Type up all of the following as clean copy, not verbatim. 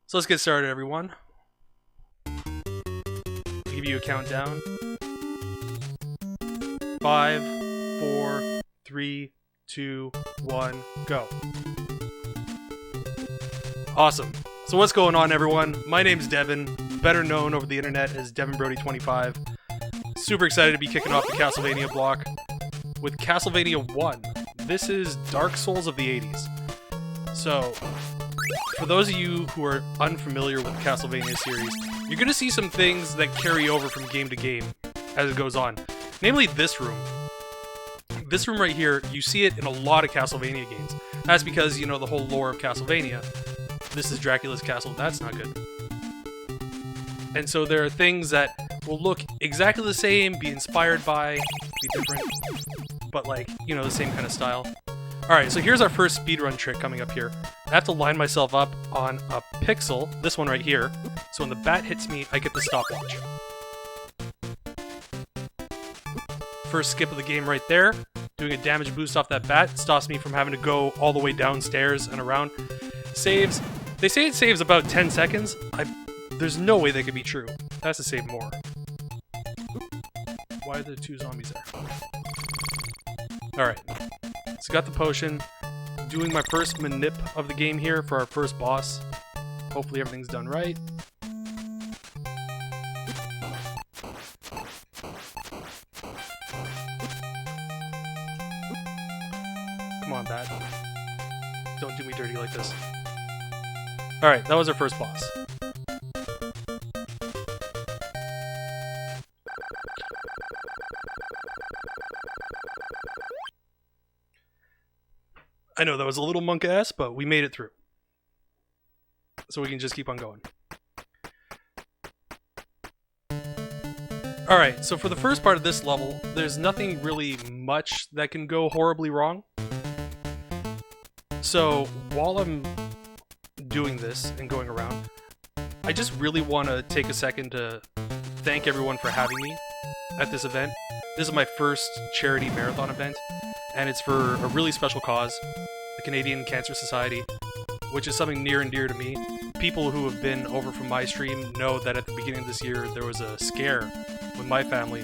So let's get started, everyone. I'll give you a countdown. 5, 4, 3, 2, 1, go. Awesome. So what's going on, everyone? My name's Devin, better known over the internet as DevinBrody25. Super excited to be kicking off the Castlevania block with Castlevania 1. This is Dark Souls of the 80s. So, for those of you who are unfamiliar with the Castlevania series, you're going to see some things that carry over from game to game as it goes on. Namely this room. This room right here, you see it in a lot of Castlevania games. That's because, you know, the whole lore of Castlevania. This is Dracula's castle. That's not good. And so there are things that will look exactly the same, be inspired by, be different, but like, you know, the same kind of style. Alright, so here's our first speedrun trick coming up here. I have to line myself up on a pixel, this one right here, so when the bat hits me, I get the stopwatch. First skip of the game right there. Doing a damage boost off that bat stops me from having to go all the way downstairs and around. Saves. They say it saves about 10 seconds. There's no way that could be true. It has to save more. Why are there two zombies there? Alright. So got the potion. Doing my first manip of the game here for our first boss. Hopefully everything's done right. Come on, bat. Don't do me dirty like this. Alright, that was our first boss. I know that was a little monk-ass, but we made it through. So we can just keep on going. Alright, so for the first part of this level, there's nothing really much that can go horribly wrong. So while I'm doing this and going around, I just really want to take a second to thank everyone for having me at this event. This is my first charity marathon event, and it's for a really special cause, the Canadian Cancer Society, which is something near and dear to me. People who have been over from my stream know that at the beginning of this year there was a scare with my family.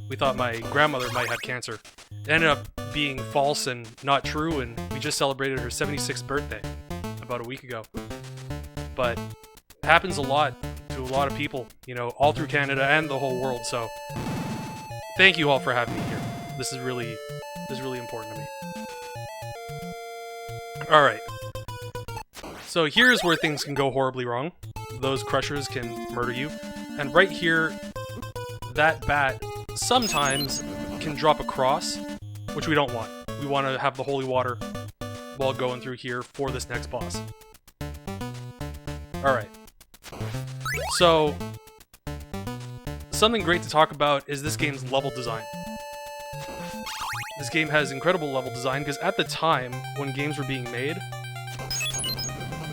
We thought my grandmother might have cancer. It ended up being false and not true, and we just celebrated her 76th birthday about a week ago. But it happens a lot to a lot of people, you know, all through Canada and the whole world, so thank you all for having me here. This is really important to me. Alright. So here's where things can go horribly wrong. Those crushers can murder you. And right here, that bat sometimes can drop a cross, which we don't want. We want to have the holy water while going through here for this next boss. Alright. So, something great to talk about is this game's level design. This game has incredible level design because at the time when games were being made,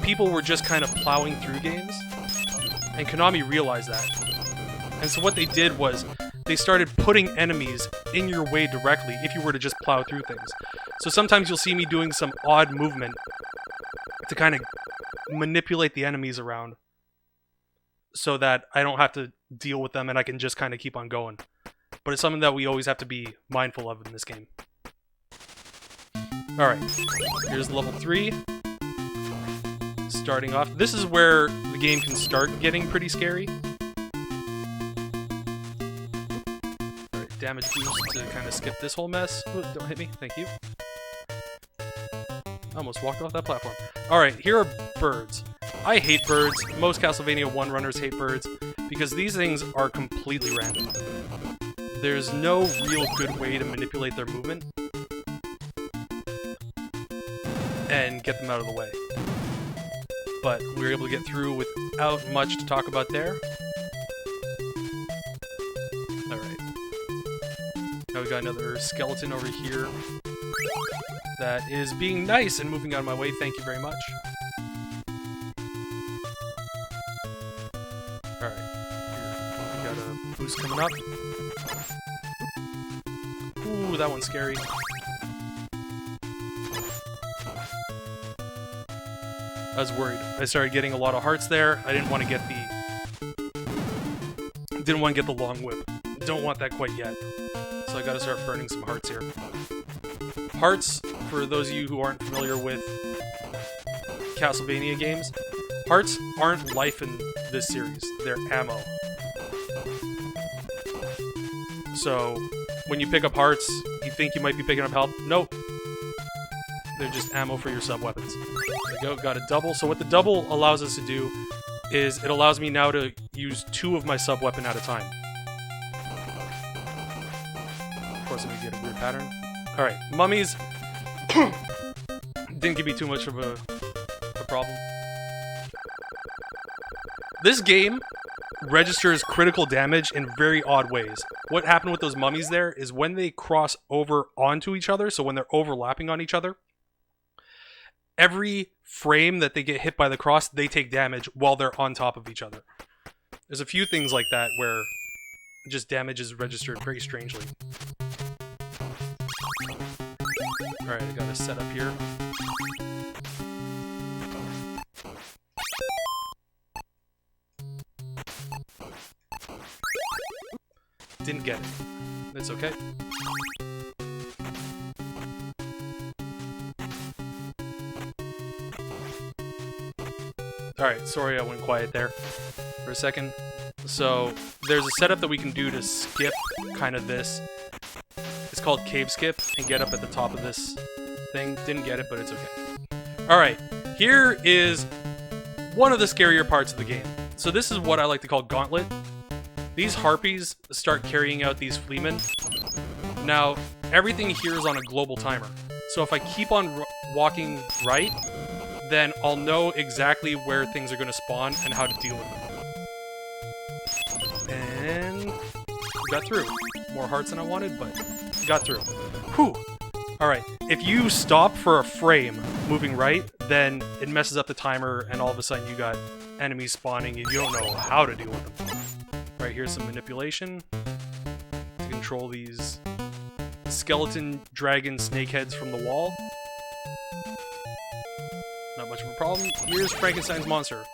people were just kind of plowing through games, and Konami realized that. And so what they did was they started putting enemies in your way directly if you were to just plow through things. So sometimes you'll see me doing some odd movement to kind of manipulate the enemies around so that I don't have to deal with them and I can just kind of keep on going. But it's something that we always have to be mindful of in this game. Alright, here's level 3. Starting off. This is where the game can start getting pretty scary. Alright, damage boost to kind of skip this whole mess. Ooh, don't hit me, thank you. I almost walked off that platform. Alright, here are birds. I hate birds. Most Castlevania 1 runners hate birds because these things are completely random. There's no real good way to manipulate their movement and get them out of the way. But we were able to get through without much to talk about there. Alright. Now we got another skeleton over here that is being nice and moving out of my way. Thank you very much. Alright. Here. We got a boost coming up. Ooh, that one's scary. I was worried. I started getting a lot of hearts there. I didn't want to get the long whip. Don't want that quite yet. So I gotta start burning some hearts here. Hearts, for those of you who aren't familiar with Castlevania games, hearts aren't life in this series. They're ammo. So when you pick up hearts, you think you might be picking up health. Nope. They're just ammo for your sub-weapons. There we go, got a double. So what the double allows us to do is it allows me now to use 2 of my sub-weapon at a time. Of course, I'm gonna get a weird pattern. Alright, mummies didn't give me too much of a problem. This game registers critical damage in very odd ways. What happened with those mummies there is when they cross over onto each other, so when they're overlapping on each other, every frame that they get hit by the cross, they take damage while they're on top of each other. There's a few things like that where just damage is registered very strangely. Alright, I got a setup here. Didn't get it. That's okay. Alright, sorry I went quiet there for a second. So, there's a setup that we can do to skip kind of this. It's called Cave Skip, and get up at the top of this thing. Didn't get it, but it's okay. Alright, here is one of the scarier parts of the game. So this is what I like to call Gauntlet. These harpies start carrying out these fleamen. Now, everything here is on a global timer. So if I keep on walking right, then I'll know exactly where things are going to spawn and how to deal with them. And got through. More hearts than I wanted, but got through. Whew. Alright, if you stop for a frame moving right, then it messes up the timer and all of a sudden you got enemies spawning and you don't know how to deal with them. Right, here's some manipulation to control these skeleton dragon snakeheads from the wall. Not much of a problem. Here's Frankenstein's monster.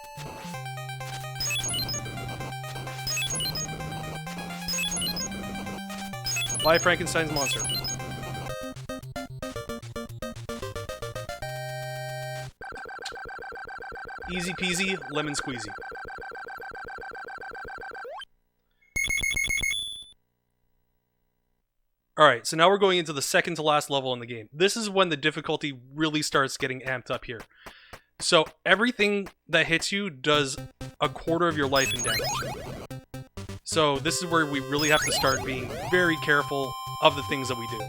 Bye, Frankenstein's monster. Easy peasy, lemon squeezy. Alright, so now we're going into the second to last level in the game. This is when the difficulty really starts getting amped up here. So everything that hits you does a quarter of your life in damage. So this is where we really have to start being very careful of the things that we do.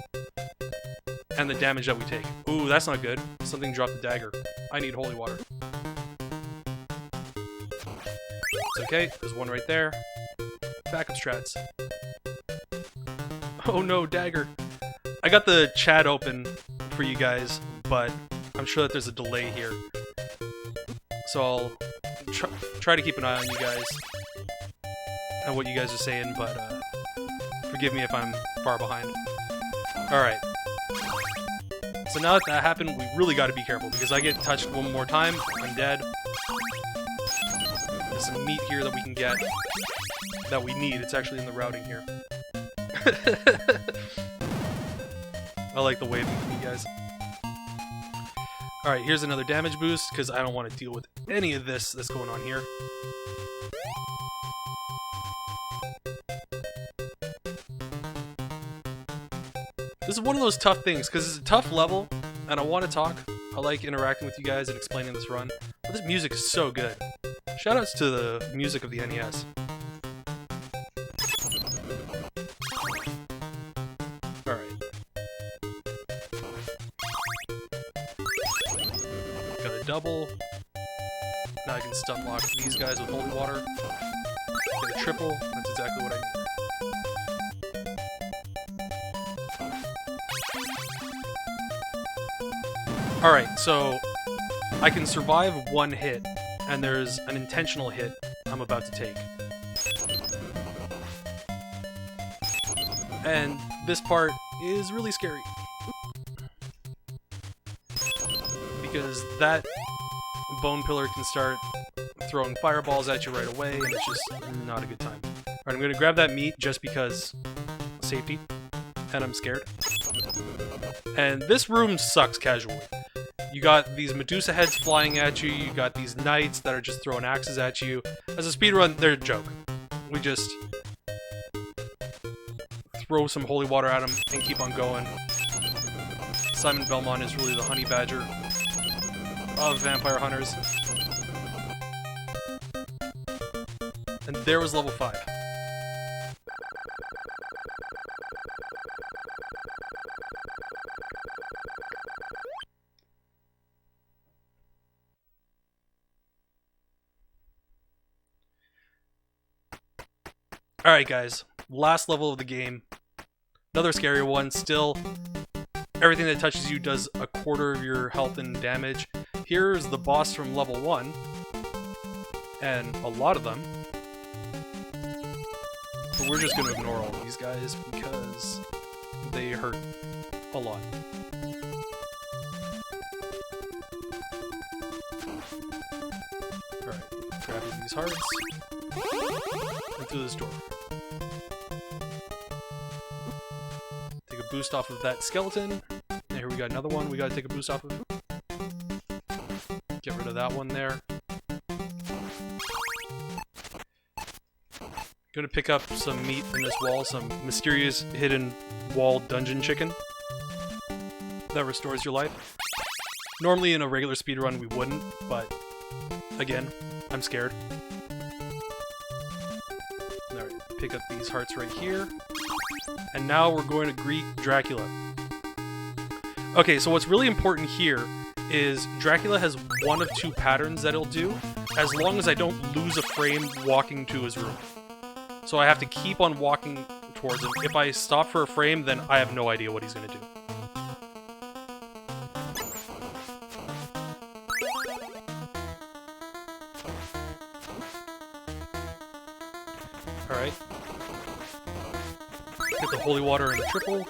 And the damage that we take. Ooh, that's not good. Something dropped the dagger. I need holy water. It's okay, there's one right there. Backup strats. Oh no, dagger. I got the chat open for you guys, but I'm sure that there's a delay here. So I'll try to keep an eye on you guys and what you guys are saying, but forgive me if I'm far behind. Alright. So now that that happened, we really got to be careful, because I get touched one more time, I'm dead. There's some meat here that we can get that we need. It's actually in the routing here. I like the waving from you guys. Alright, here's another damage boost, because I don't want to deal with any of this that's going on here. This is one of those tough things, because it's a tough level, and I want to talk. I like interacting with you guys and explaining this run. But this music is so good. Shoutouts to the music of the NES. Double. Now I can stun lock these guys with holy water. Get a triple. That's exactly what I need. Alright, so I can survive one hit, and there's an intentional hit I'm about to take. And this part is really scary. Because that Bone Pillar can start throwing fireballs at you right away, and it's just not a good time. Alright, I'm gonna grab that meat just because safety, and I'm scared. And this room sucks casually. You got these Medusa heads flying at you, you got these knights that are just throwing axes at you. As a speedrun, they're a joke. We just throw some holy water at them and keep on going. Simon Belmont is really the honey badger of vampire hunters. And there was level 5. Alright guys, last level of the game. Another scary one. Still, everything that touches you does a quarter of your health and damage. Here's the boss from level 1. And a lot of them. But we're just going to ignore all of these guys because they hurt a lot. Alright, grabbing these hearts. And through this door. Take a boost off of that skeleton. And here we got another one we gotta take a boost off of. Get rid of that one there. Gonna pick up some meat in this wall, some mysterious hidden wall dungeon chicken that restores your life. Normally in a regular speedrun we wouldn't, but again, I'm scared. Alright, pick up these hearts right here. And now we're going to greet Dracula. Okay, so what's really important here is Dracula has one of two patterns that he'll do, as long as I don't lose a frame walking to his room. So I have to keep on walking towards him. If I stop for a frame, then I have no idea what he's going to do. Alright. Get the holy water in the triple.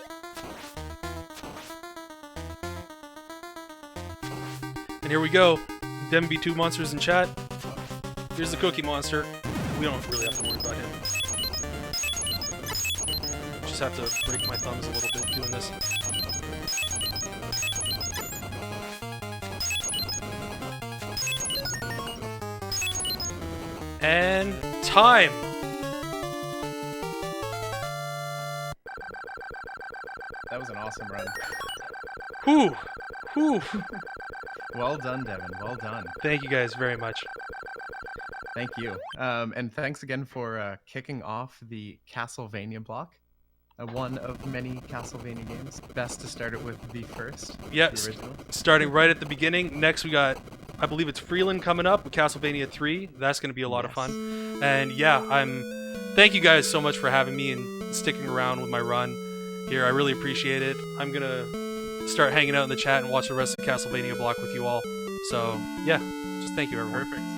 And here we go. Dem B2 monsters in chat. Here's the cookie monster. We don't really have to worry about him. Just have to break my thumbs a little bit doing this. And time! That was an awesome run. Whew! Whew! Well done, Devin. Well done. Thank you guys very much. Thank you. And thanks again for kicking off the Castlevania block. One of many Castlevania games. Best to start it with the first. Yep, The original. starting right at the beginning. Next we got, I believe it's Freeland coming up with Castlevania 3. That's going to be a lot of fun. And yeah, thank you guys so much for having me and sticking around with my run here. I really appreciate it. I'm going to start hanging out in the chat and watch the rest of the Castlevania block with you all. So yeah, just thank you everyone. Perfect.